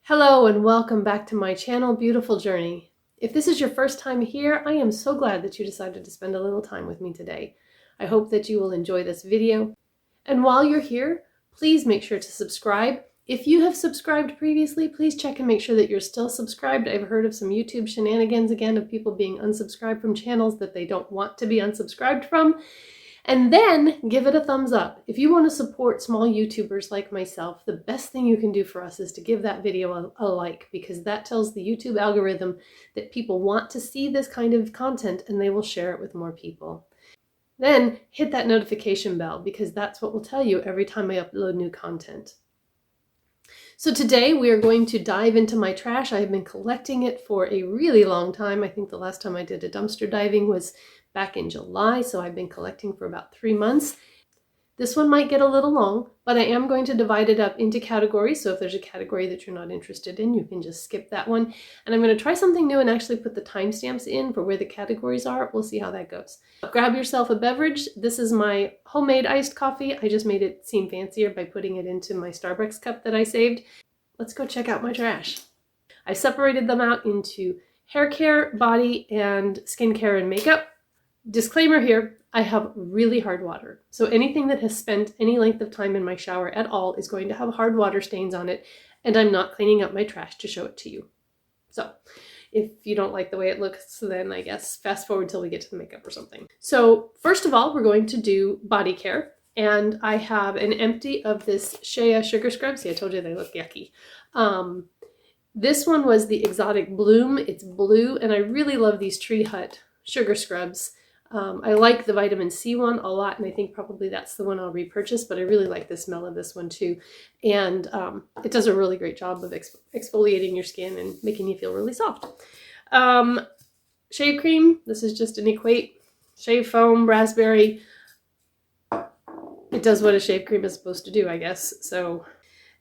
Hello and welcome back to my channel, Beautiful Journey. If this is your first time here, I am so glad that you decided to spend a little time with me today. I hope that you will enjoy this video. And while you're here, please make sure to subscribe. If you have subscribed previously, please check and make sure that you're still subscribed. I've heard of some YouTube shenanigans again of people being unsubscribed from channels that they don't want to be unsubscribed from. And then give it a thumbs up. If you want to support small YouTubers like myself, the best thing you can do for us is to give that video a like, because that tells the YouTube algorithm that people want to see this kind of content and they will share it with more people. Then hit that notification bell, because that's what will tell you every time I upload new content. So today we are going to dive into my trash. I have been collecting it for a really long time. I think the last time I did a dumpster diving was back in July, so I've been collecting for about 3 months. This one might get a little long, but I am going to divide it up into categories, so if there's a category that you're not interested in, you can just skip that one. And I'm going to try something new and actually put the timestamps in for where the categories are. We'll see how that goes. Grab yourself a beverage. This is my homemade iced coffee. I just made it seem fancier by putting it into my Starbucks cup that I saved. Let's go check out my trash. I separated them out into hair care, body, and skincare and makeup. Disclaimer here, I have really hard water. So anything that has spent any length of time in my shower at all is going to have hard water stains on it, and I'm not cleaning up my trash to show it to you. So if you don't like the way it looks, then I guess fast forward till we get to the makeup or something. So first of all, we're going to do body care. And I have an empty of this Shea sugar scrub. See, I told you they look yucky. This one was the Exotic Bloom. It's blue, and I really love these Tree Hut sugar scrubs. I like the vitamin C one a lot, and I think probably that's the one I'll repurchase, but I really like the smell of this one too. And it does a really great job of exfoliating your skin and making you feel really soft. Shave cream, this is just an Equate shave foam, raspberry. It does what a shave cream is supposed to do, I guess. So,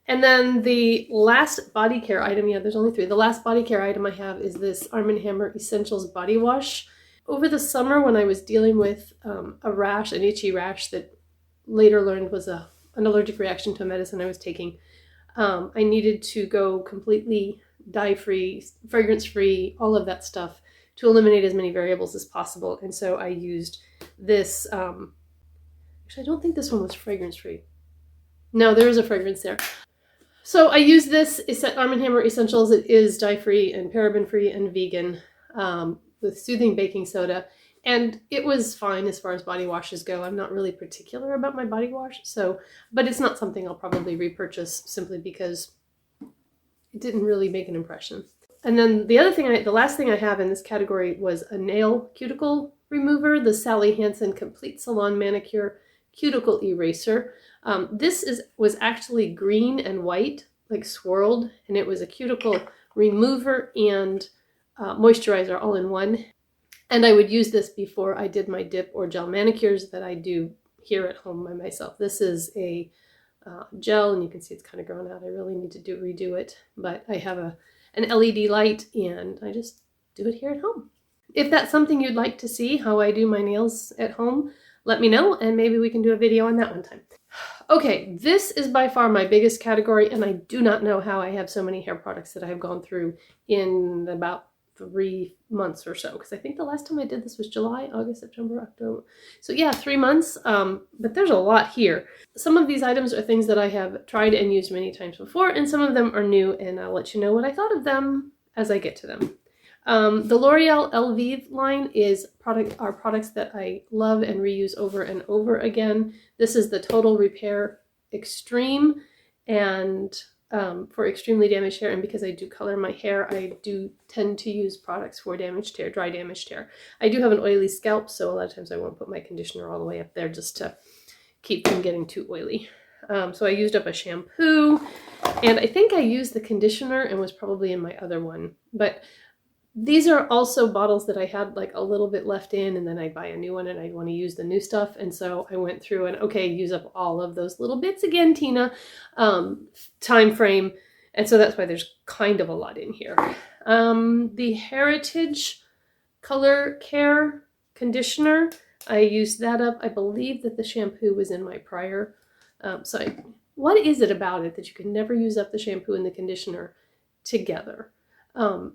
and then the last body care item, yeah, there's only 3. The last body care item I have is this Arm & Hammer Essentials Body Wash. Over the summer, when I was dealing with a rash, an itchy rash that later learned was an allergic reaction to a medicine I was taking, I needed to go completely dye-free, fragrance-free, all of that stuff to eliminate as many variables as possible. And so I used this, actually I don't think this one was fragrance-free. No, there is a fragrance there. So I used this Arm & Hammer Essentials. It is dye-free and paraben-free and vegan, with soothing baking soda, and it was fine as far as body washes go. I'm not really particular about my body wash, but it's not something I'll probably repurchase simply because it didn't really make an impression. And then the last thing I have in this category was a nail cuticle remover, the Sally Hansen Complete Salon Manicure Cuticle Eraser. This was actually green and white, like swirled, and it was a cuticle remover and moisturizer all in one. And I would use this before I did my dip or gel manicures that I do here at home by myself. This is a gel, and you can see it's kind of grown out. I really need to redo it, but I have an LED light, and I just do it here at home. If that's something you'd like to see, how I do my nails at home, let me know, and maybe we can do a video on that one time. Okay, this is by far my biggest category, and I do not know how I have so many hair products that I have gone through in about 3 months or so, because I think the last time I did this was July, August, September, October. So yeah, 3 months, but there's a lot here. Some of these items are things that I have tried and used many times before, and some of them are new, and I'll let you know what I thought of them as I get to them. The L'Oreal LV line are products that I love and reuse over and over again. This is the Total Repair Extreme, and for extremely damaged hair, and because I do color my hair, I do tend to use products for damaged hair, dry damaged hair. I do have an oily scalp, so a lot of times I won't put my conditioner all the way up there just to keep from getting too oily. So I used up a shampoo, and I think I used the conditioner and was probably in my other one. But these are also bottles that I had like a little bit left in, and then I'd buy a new one and I'd want to use the new stuff. And so I went through and, okay, use up all of those little bits again, Tina, time frame. And so that's why there's kind of a lot in here. The Heritage Color Care Conditioner, I used that up. I believe that the shampoo was in my prior. What is it about it that you can never use up the shampoo and the conditioner together.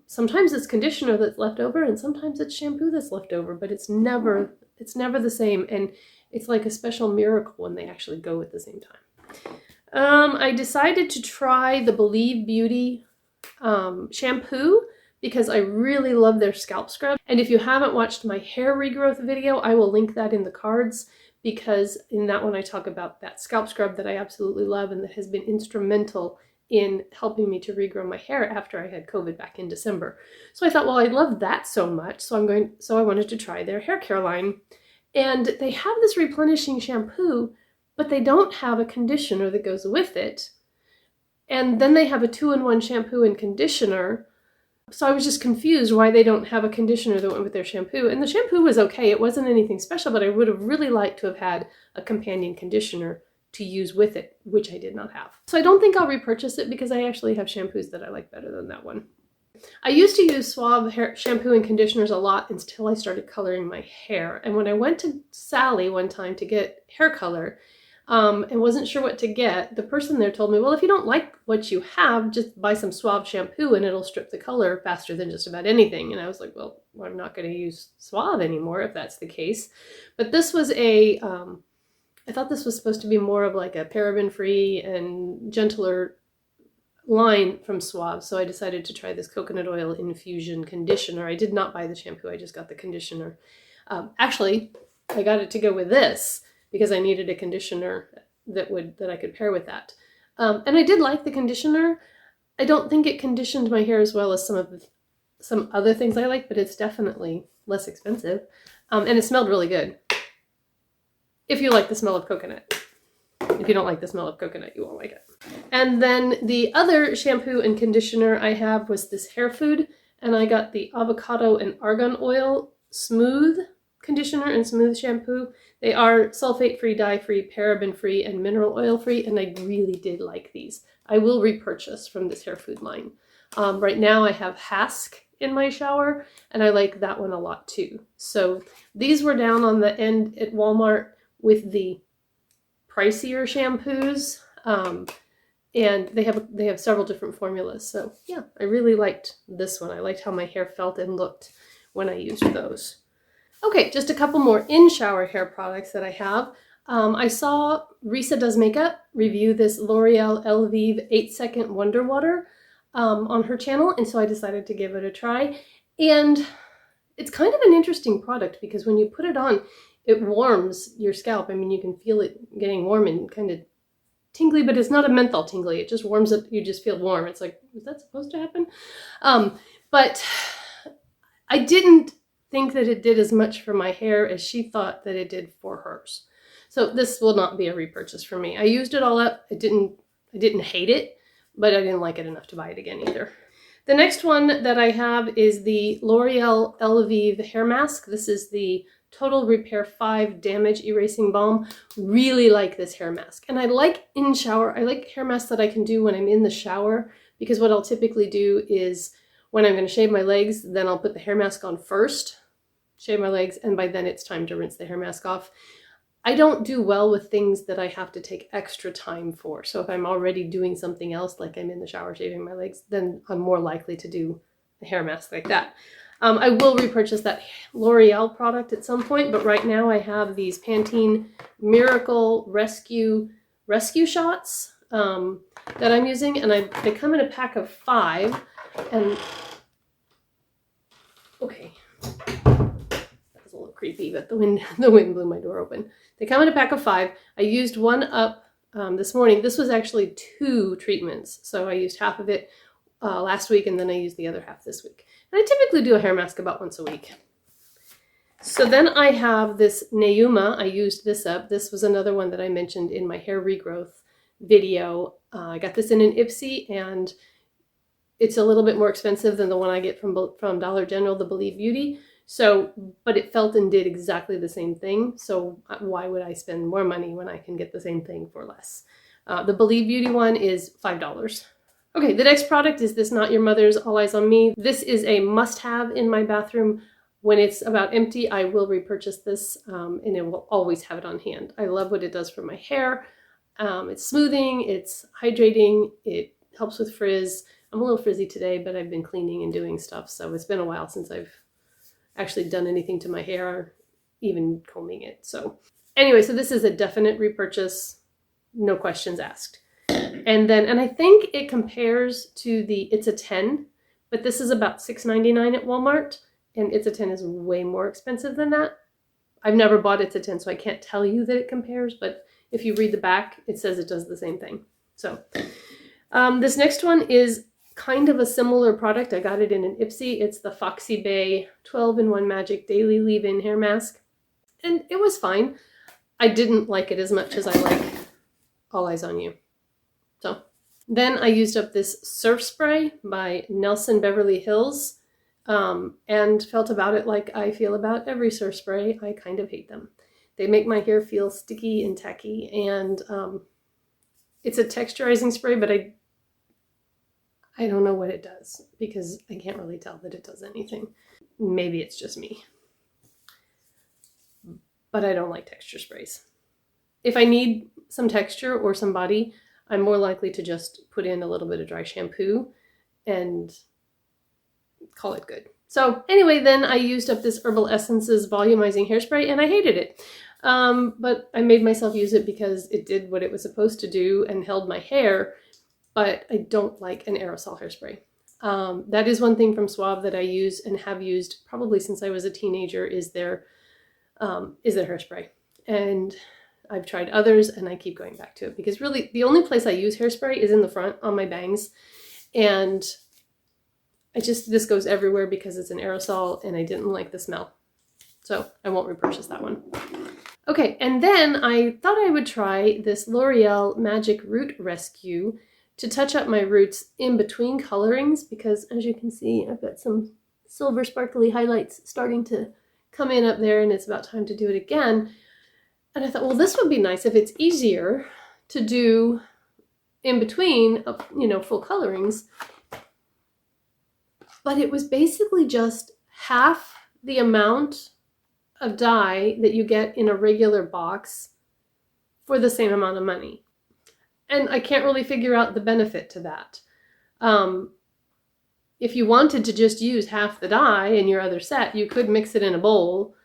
Sometimes it's conditioner that's left over, and sometimes it's shampoo that's left over, but it's never the same, and it's like a special miracle when they actually go at the same time. I decided to try the Believe Beauty shampoo because I really love their scalp scrub. And if you haven't watched my hair regrowth video, I will link that in the cards, because in that one I talk about that scalp scrub that I absolutely love and that has been instrumental in helping me to regrow my hair after I had COVID back in December. So I thought, well, I love that so much, so I wanted to try their hair care line. And they have this replenishing shampoo, but they don't have a conditioner that goes with it. And then they have a 2-in-1 shampoo and conditioner. So I was just confused why they don't have a conditioner that went with their shampoo. And the shampoo was okay. It wasn't anything special, but I would have really liked to have had a companion conditioner to use with it, which I did not have. So I don't think I'll repurchase it because I actually have shampoos that I like better than that one. I used to use Suave hair shampoo and conditioners a lot until I started coloring my hair. And when I went to Sally one time to get hair color, and wasn't sure what to get, the person there told me, well, if you don't like what you have, just buy some Suave shampoo and it'll strip the color faster than just about anything. And I was like, well, I'm not going to use Suave anymore if that's the case. But this was I thought this was supposed to be more of like a paraben-free and gentler line from Suave, so I decided to try this coconut oil infusion conditioner. I did not buy the shampoo, I just got the conditioner. Actually, I got it to go with this because I needed a conditioner that I could pair with that. And I did like the conditioner. I don't think it conditioned my hair as well as some other things I like, but it's definitely less expensive. And it smelled really good. If you like the smell of coconut. If you don't like the smell of coconut, you won't like it. And then the other shampoo and conditioner I have was this hair food, and I got the avocado and argan oil smooth conditioner and smooth shampoo. They are sulfate-free, dye-free, paraben-free, and mineral oil-free, and I really did like these. I will repurchase from this hair food line. Right now I have Hask in my shower, and I like that one a lot too. So these were down on the end at Walmart with the pricier shampoos, and they have several different formulas. So yeah, I really liked this one. I liked how my hair felt and looked when I used those. Okay, just a couple more in-shower hair products that I have. I saw Risa Does Makeup review this L'Oreal Elvive 8-Second Wonder Water on her channel, and so I decided to give it a try. And it's kind of an interesting product because when you put it on, it warms your scalp. I mean, you can feel it getting warm and kind of tingly, but it's not a menthol tingly. It just warms it. You just feel warm. It's like, is that supposed to happen? But I didn't think that it did as much for my hair as she thought that it did for hers. So this will not be a repurchase for me. I used it all up. I didn't hate it, but I didn't like it enough to buy it again either. The next one that I have is the L'Oreal Elvive Hair Mask. This is the Total Repair 5 Damage Erasing Balm. Really like this hair mask. And I like hair masks that I can do when I'm in the shower, because what I'll typically do is when I'm going to shave my legs, then I'll put the hair mask on first, shave my legs, and by then it's time to rinse the hair mask off. I don't do well with things that I have to take extra time for. So if I'm already doing something else, like I'm in the shower shaving my legs, then I'm more likely to do a hair mask like that. I will repurchase that L'Oreal product at some point, but right now I have these Pantene Miracle Rescue shots that I'm using, and they come in a pack of 5. And okay, that was a little creepy, but the wind blew my door open. They come in a pack of 5. I used one up this morning. This was actually 2 treatments, so I used half of it last week, and then I used the other half this week. And I typically do a hair mask about once a week. So then I have this Neuma. I used this up. This was another one that I mentioned in my hair regrowth video. I got this in an Ipsy, and it's a little bit more expensive than the one I get from Dollar General, the Believe Beauty. So, but it felt and did exactly the same thing. So why would I spend more money when I can get the same thing for less? The Believe Beauty one is $5. Okay, the next product is this Not Your Mother's All Eyes on Me. This is a must-have in my bathroom. When it's about empty, I will repurchase this, and it will always have it on hand. I love what it does for my hair. It's smoothing, it's hydrating, it helps with frizz. I'm a little frizzy today, but I've been cleaning and doing stuff, so it's been a while since I've actually done anything to my hair or even combing it. So anyway, so this is a definite repurchase, no questions asked. And I think it compares to the It's a 10, but this is about $6.99 at Walmart, and It's a 10 is way more expensive than that. I've never bought It's a 10, so I can't tell you that it compares, but if you read the back, it says it does the same thing. So this next one is kind of a similar product. I got it in an Ipsy. It's the Foxy Bay 12-in-1 Magic Daily Leave-In Hair Mask, and it was fine. I didn't like it as much as I like All Eyes on You. So then I used up this Surf Spray by Nelson Beverly Hills, and felt about it like I feel about every surf spray. I kind of hate them. They make my hair feel sticky and tacky, and it's a texturizing spray, but I don't know what it does because I can't really tell that it does anything. Maybe it's just me. But I don't like texture sprays. If I need some texture or some body, I'm more likely to just put in a little bit of dry shampoo and call it good. So anyway, then I used up this Herbal Essences Volumizing Hairspray, and I hated it. But I made myself use it because it did what it was supposed to do and held my hair, but I don't like an aerosol hairspray. That is one thing from Suave that I use and have used probably since I was a teenager is their hairspray. And I've tried others and I keep going back to it because really the only place I use hairspray is in the front on my bangs, and this goes everywhere because it's an aerosol and I didn't like the smell. So I won't repurchase that one. Okay, and then I thought I would try this L'Oreal Magic Root Rescue to touch up my roots in between colorings because, as you can see, I've got some silver sparkly highlights starting to come in up there, and it's about time to do it again. And I thought, well, this would be nice if it's easier to do in between, full colorings. But it was basically just half the amount of dye that you get in a regular box for the same amount of money. And I can't really figure out the benefit to that. If you wanted to just use half the dye in your other set, you could mix it in a bowl.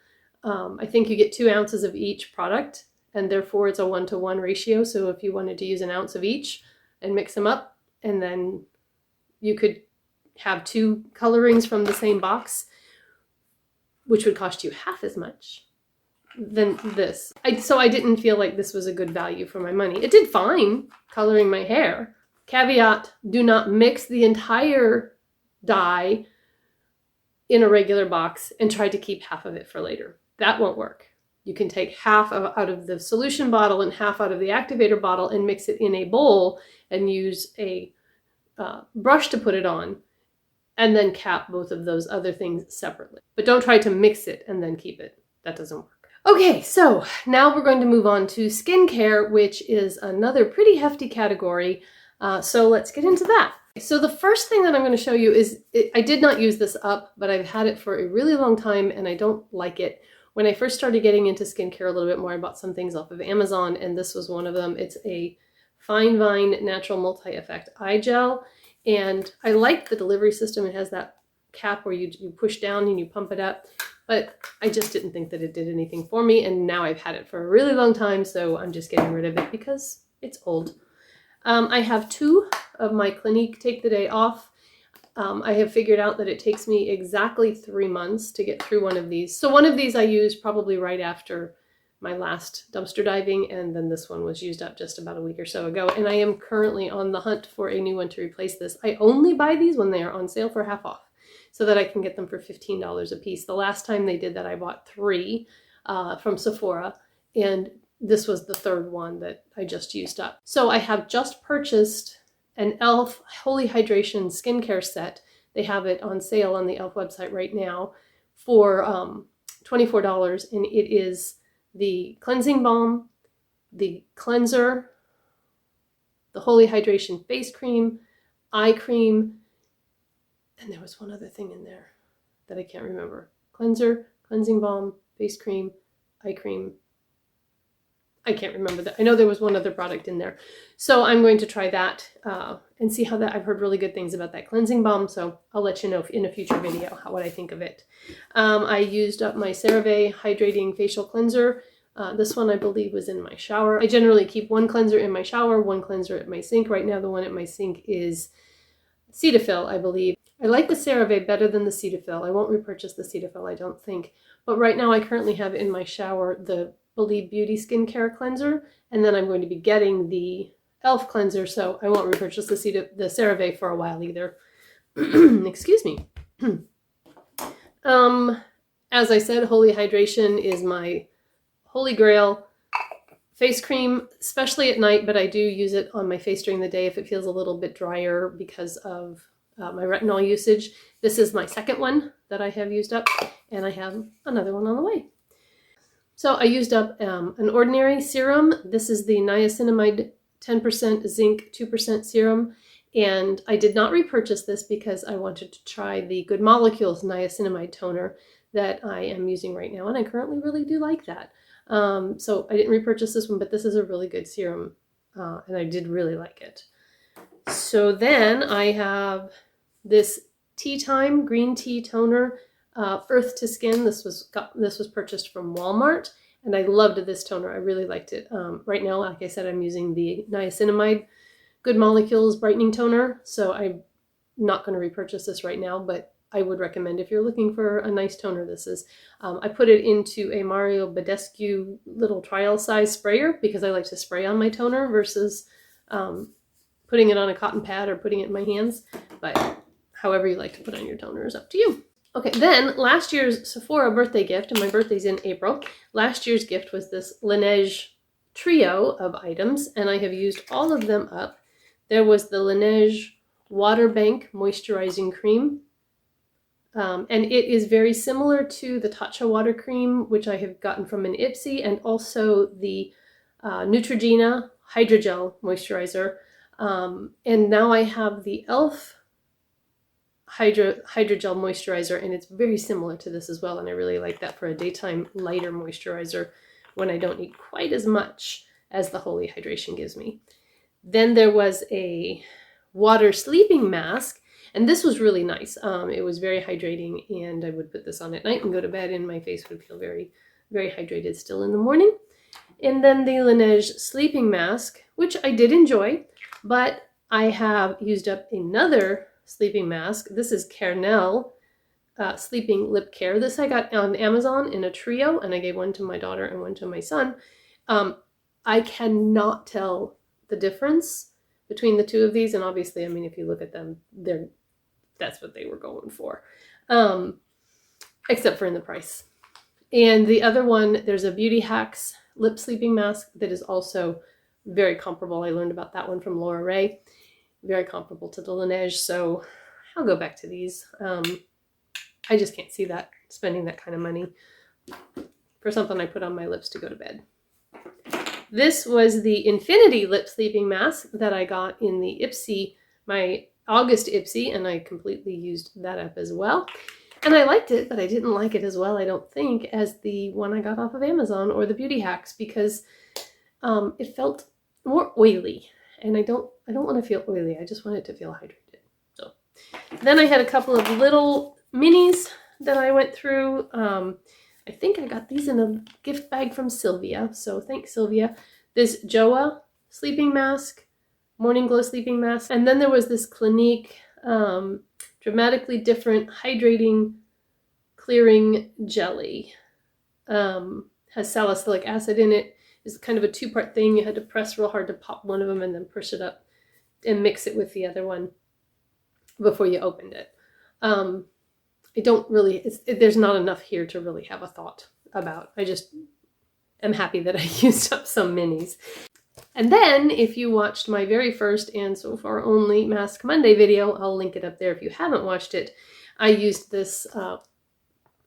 I think you get 2 ounces of each product, and therefore it's a 1-to-1 ratio. So if you wanted to use an ounce of each and mix them up, and then you could have 2 colorings from the same box, which would cost you half as much than this. So I didn't feel like this was a good value for my money. It did fine coloring my hair. Caveat, do not mix the entire dye in a regular box and try to keep half of it for later. That won't work. You can take half out of the solution bottle and half out of the activator bottle and mix it in a bowl and use a brush to put it on, and then cap both of those other things separately. But don't try to mix it and then keep it. That doesn't work. Okay, so now we're going to move on to skincare, which is another pretty hefty category. So let's get into that. So the first thing that I'm going to show you is, I did not use this up, but I've had it for a really long time and I don't like it. When I first started getting into skincare a little bit more, I bought some things off of Amazon, and this was one of them. It's a Fine Vine Natural Multi-Effect Eye Gel. And I like the delivery system. It has that cap where you push down and you pump it up, but I just didn't think that it did anything for me. And now I've had it for a really long time, so I'm just getting rid of it because it's old. I have 2 of my Clinique Take the Day Off. I have figured out that it takes me exactly 3 months to get through one of these. So one of these I used probably right after my last dumpster diving, and then this one was used up just about a week or so ago, and I am currently on the hunt for a new one to replace this. I only buy these when they are on sale for half off so that I can get them for $15 a piece. The last time they did that, I bought 3 from Sephora, and this was the 3rd one that I just used up. So I have just purchased an e.l.f. Holy Hydration skincare set. They have it on sale on the e.l.f. website right now for $24, and it is the cleansing balm, the cleanser, the Holy Hydration face cream, eye cream, and there was one other thing in there that I can't remember. Cleanser, cleansing balm, face cream, eye cream. I can't remember that. I know there was one other product in there. So I'm going to try that and see how that, I've heard really good things about that cleansing balm. So I'll let you know in a future video what I think of it. I used up my CeraVe Hydrating Facial Cleanser. This one I believe was in my shower. I generally keep one cleanser in my shower, one cleanser at my sink. Right now the one at my sink is Cetaphil, I believe. I like the CeraVe better than the Cetaphil. I won't repurchase the Cetaphil, I don't think. But right now I currently have in my shower the Believe Beauty Skincare Cleanser, and then I'm going to be getting the e.l.f. cleanser, so I won't repurchase the CeraVe for a while either. Excuse me. As I said, Holy Hydration is my holy grail face cream, especially at night, but I do use it on my face during the day if it feels a little bit drier because of my retinol usage. This is my second one that I have used up, and I have another one on the way. So I used up an ordinary serum. This is the niacinamide 10% zinc 2% serum, and I did not repurchase this because I wanted to try the Good Molecules niacinamide toner that I am using right now, and I currently really do like that. So I didn't repurchase this one, but this is a really good serum, and I did really like it. So then I have this Tea Time green tea toner, Earth to Skin. This was purchased from Walmart, and I loved this toner. I really liked it. Right now, like I said, I'm using the niacinamide Good Molecules brightening toner, so I'm not going to repurchase this right now, but I would recommend if you're looking for a nice toner, this is. I put it into a Mario Badescu little trial size sprayer because I like to spray on my toner versus putting it on a cotton pad or putting it in my hands, but however you like to put on your toner is up to you. Okay, then last year's Sephora birthday gift, and my birthday's in April, last year's gift was this Laneige trio of items, and I have used all of them up. There was the Laneige Water Bank Moisturizing Cream, and it is very similar to the Tatcha Water Cream, which I have gotten from an Ipsy, and also the Neutrogena Hydrogel Moisturizer. And now I have the e.l.f. Hydrogel Moisturizer, and it's very similar to this as well, and I really like that for a daytime lighter moisturizer when I don't need quite as much as the Holy Hydration gives me. Then there was a water sleeping mask, and this was really nice. It was very hydrating, and I would put this on at night and go to bed, and my face would feel very, very hydrated still in the morning. And then the Laneige sleeping mask, which I did enjoy, but I have used up another sleeping mask. This is Kernel Sleeping Lip Care. This I got on Amazon in a trio, and I gave one to my daughter and one to my son. I cannot tell the difference between the two of these, and obviously, I mean, if you look at them, that's what they were going for, except for in the price. And the other one, there's a Beauty Hacks lip sleeping mask that is also very comparable. I learned about that one from Laura Ray. Very comparable to the Laneige, so I'll go back to these. I just can't see that, spending that kind of money for something I put on my lips to go to bed. This was the Infinity Lip Sleeping Mask that I got in the Ipsy, my August Ipsy, and I completely used that up as well. And I liked it, but I didn't like it as well, I don't think, as the one I got off of Amazon or the Beauty Hacks, because it felt more oily. And I don't want to feel oily. I just want it to feel hydrated. So then I had a couple of little minis that I went through. I think I got these in a gift bag from Sylvia. So thanks, Sylvia. This Joa sleeping mask, Morning Glow sleeping mask. And then there was this Clinique Dramatically Different Hydrating Clearing Jelly. Has salicylic acid in it. It's kind of a two-part thing. You had to press real hard to pop one of them and then push it up and mix it with the other one before you opened it. I don't really, there's not enough here to really have a thought about. I just am happy that I used up some minis. And then if you watched my very first and so far only Mask Monday video, I'll link it up there if you haven't watched it. I used this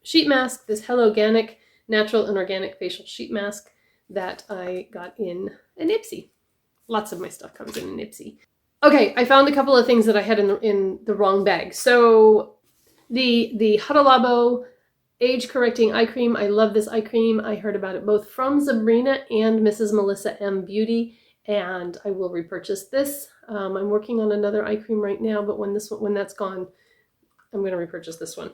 sheet mask, this Hello Organic Natural and Organic Facial Sheet Mask that I got in an Ipsy. Lots of my stuff comes in an Ipsy. Okay, I found a couple of things that I had in the wrong bag. So the Huda Labo Age correcting eye cream. I love this eye cream. I heard about it both from Sabrina and Mrs. Melissa M. Beauty, and I will repurchase this. I'm working on another eye cream right now, but when that's gone, I'm going to repurchase this one.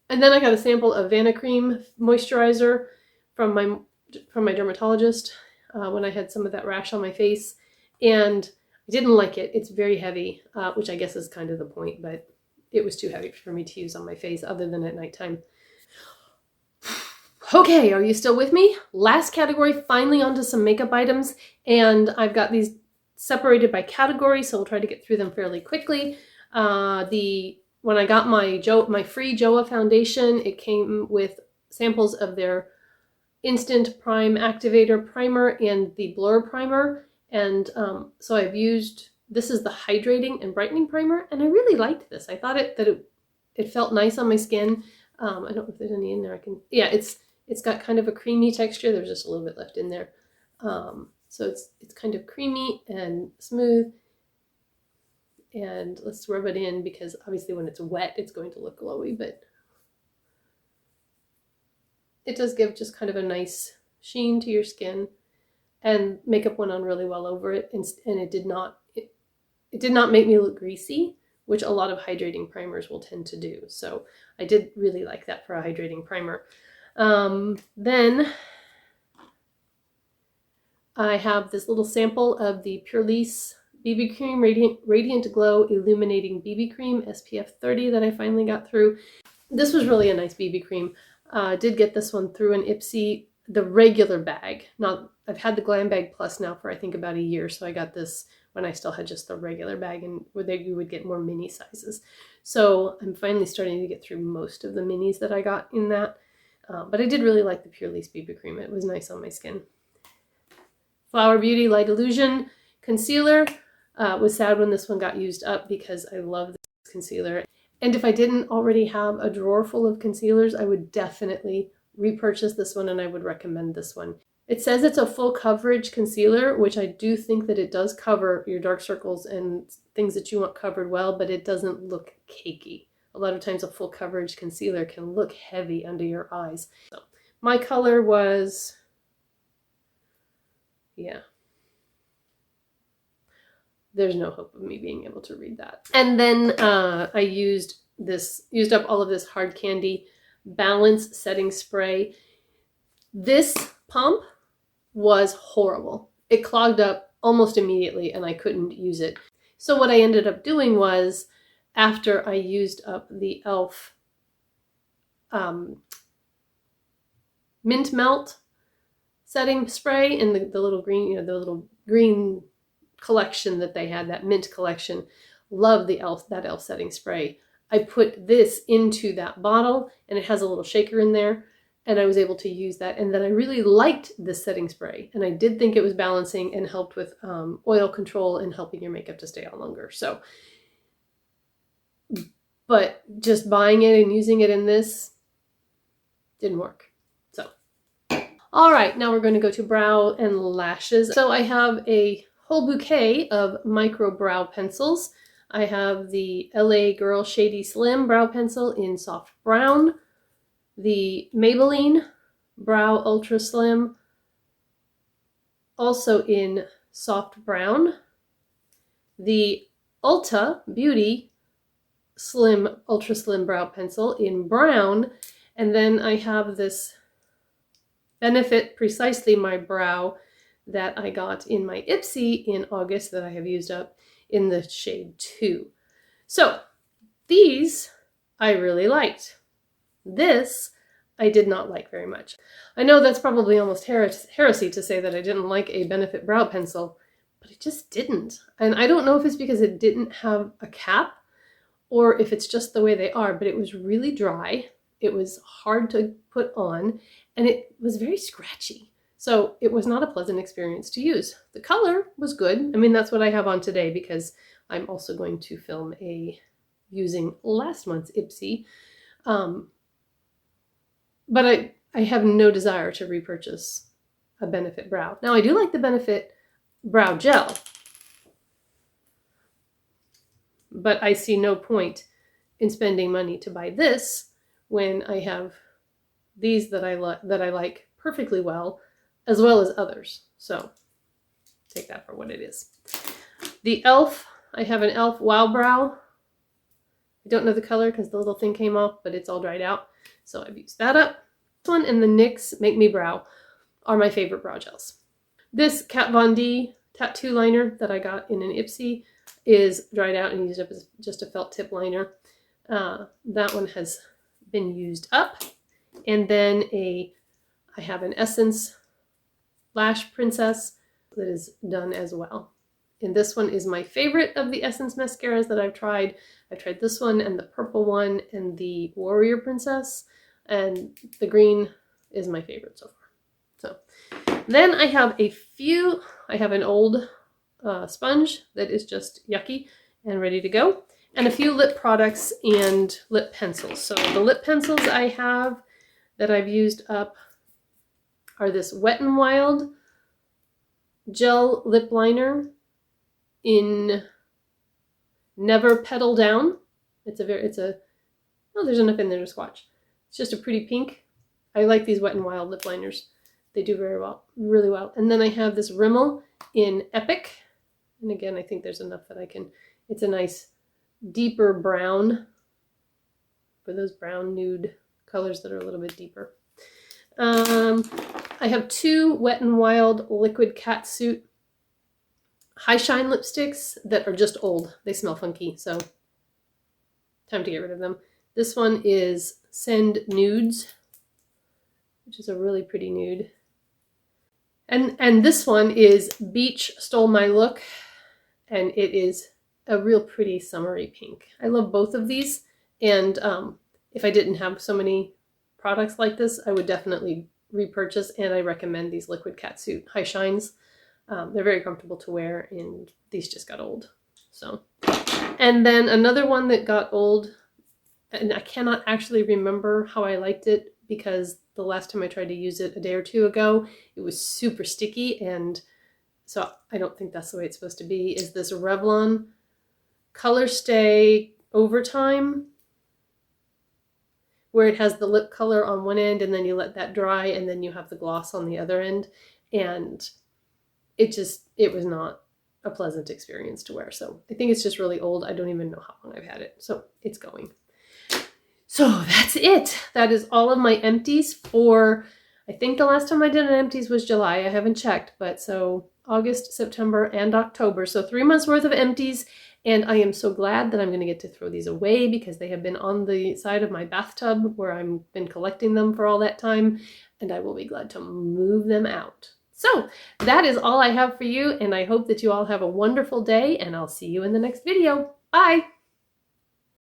And then I got a sample of Vanna Cream moisturizer from my dermatologist when I had some of that rash on my face, and I didn't like it. It's very heavy, which I guess is kind of the point, but it was too heavy for me to use on my face other than at nighttime. Okay, are you still with me? Last category, finally onto some makeup items, and I've got these separated by category, so we'll try to get through them fairly quickly. When I got my free JOA foundation, it came with samples of their Instant Prime Activator Primer and the Blur Primer, and so I've used, this is the Hydrating and Brightening Primer, and I really liked this. I thought it felt nice on my skin. I don't know if there's any in there. Yeah, it's got kind of a creamy texture. There's just a little bit left in there. So it's kind of creamy and smooth. And let's rub it in, because obviously when it's wet, it's going to look glowy, but it does give just kind of a nice sheen to your skin, and makeup went on really well over it, and it did not make me look greasy, which a lot of hydrating primers will tend to do. So I did really like that for a hydrating primer. Then I have this little sample of the Purlisse BB Cream Radiant Glow Illuminating BB Cream SPF 30 that I finally got through. This was really a nice BB cream. Did get this one through an Ipsy, the regular bag. I've had the Glam Bag Plus now for I think about a year, so I got this when I still had just the regular bag, and where you would get more mini sizes. So I'm finally starting to get through most of the minis that I got in that. But I did really like the Purlisse BB cream. It was nice on my skin. Flower Beauty Light Illusion Concealer. Was sad when this one got used up, because I love this concealer. And if I didn't already have a drawer full of concealers, I would definitely repurchase this one, and I would recommend this one. It says it's a full coverage concealer, which I do think that it does cover your dark circles and things that you want covered well, but it doesn't look cakey. A lot of times a full coverage concealer can look heavy under your eyes. So my color was, yeah. There's no hope of me being able to read that. And then I used up all of this Hard Candy Balance Setting Spray. This pump was horrible. It clogged up almost immediately, and I couldn't use it. So what I ended up doing was, after I used up the e.l.f. Mint Melt setting spray in the little green, the little green collection that they had, that mint collection, love that e.l.f. setting spray. I put this into that bottle, and it has a little shaker in there, and I was able to use that. And then I really liked this setting spray, and I did think it was balancing and helped with oil control and helping your makeup to stay on longer. So, but just buying it and using it in this didn't work. So, all right, now we're going to go to brow and lashes. So I have a whole bouquet of micro brow pencils. I have the LA Girl Shady Slim brow pencil in soft brown, the Maybelline Brow Ultra Slim also in soft brown, the Ulta Beauty Ultra Slim brow pencil in brown, and then I have this Benefit Precisely My Brow that I got in my Ipsy in August that I have used up in the shade 2. So these I really liked. This I did not like very much. I know that's probably almost heresy to say that I didn't like a Benefit brow pencil, but I just didn't. And I don't know if it's because it didn't have a cap or if it's just the way they are, but it was really dry. It was hard to put on, and it was very scratchy. So it was not a pleasant experience to use. The color was good. I mean, that's what I have on today because I'm also going to film using last month's Ipsy. But I have no desire to repurchase a Benefit brow. Now I do like the Benefit brow gel, but I see no point in spending money to buy this when I have these that I like perfectly well, as well as others. So take that for what it is. The e.l.f., I have an e.l.f. Wow Brow. I don't know the color because the little thing came off, but it's all dried out. So I've used that up. This one and the NYX Make Me Brow are my favorite brow gels. This Kat Von D tattoo liner that I got in an Ipsy is dried out and used up as just a felt tip liner. That one has been used up. And then I have an Essence Lash Princess that is done as well. And this one is my favorite of the Essence mascaras that I've tried. I've tried this one and the purple one and the Warrior Princess, and the green is my favorite so far. So then I have an old sponge that is just yucky and ready to go, and a few lip products and lip pencils. So the lip pencils I have that I've used up are this Wet n Wild gel lip liner in Never Petal Down. Oh, there's enough in there to swatch. It's just a pretty pink. I like these Wet n Wild lip liners. They do very well, really well. And then I have this Rimmel in Epic. And again, I think there's enough that it's a nice deeper brown for those brown nude colors that are a little bit deeper. I have two Wet n Wild Liquid Catsuit High Shine lipsticks that are just old. They smell funky, so time to get rid of them. This one is Send Nudes, which is a really pretty nude. And this one is Beach Stole My Look, and it is a real pretty summery pink. I love both of these, and if I didn't have so many products like this, I would definitely repurchase, and I recommend these Liquid Catsuit High Shines. They're very comfortable to wear, and these just got old. So, and then another one that got old, and I cannot actually remember how I liked it because the last time I tried to use it a day or two ago, it was super sticky, and so I don't think that's the way it's supposed to be, is this Revlon Color Stay Overtime, where it has the lip color on one end, and then you let that dry, and then you have the gloss on the other end, and it was not a pleasant experience to wear. So I think it's just really old. I don't even know how long I've had it. So it's going. So that's it. That is all of my empties for, I think the last time I did an empties was July. I haven't checked, but so August, September, and October. So 3 months worth of empties. And I am so glad that I'm going to get to throw these away because they have been on the side of my bathtub where I've been collecting them for all that time. And I will be glad to move them out. So that is all I have for you, and I hope that you all have a wonderful day, and I'll see you in the next video. Bye!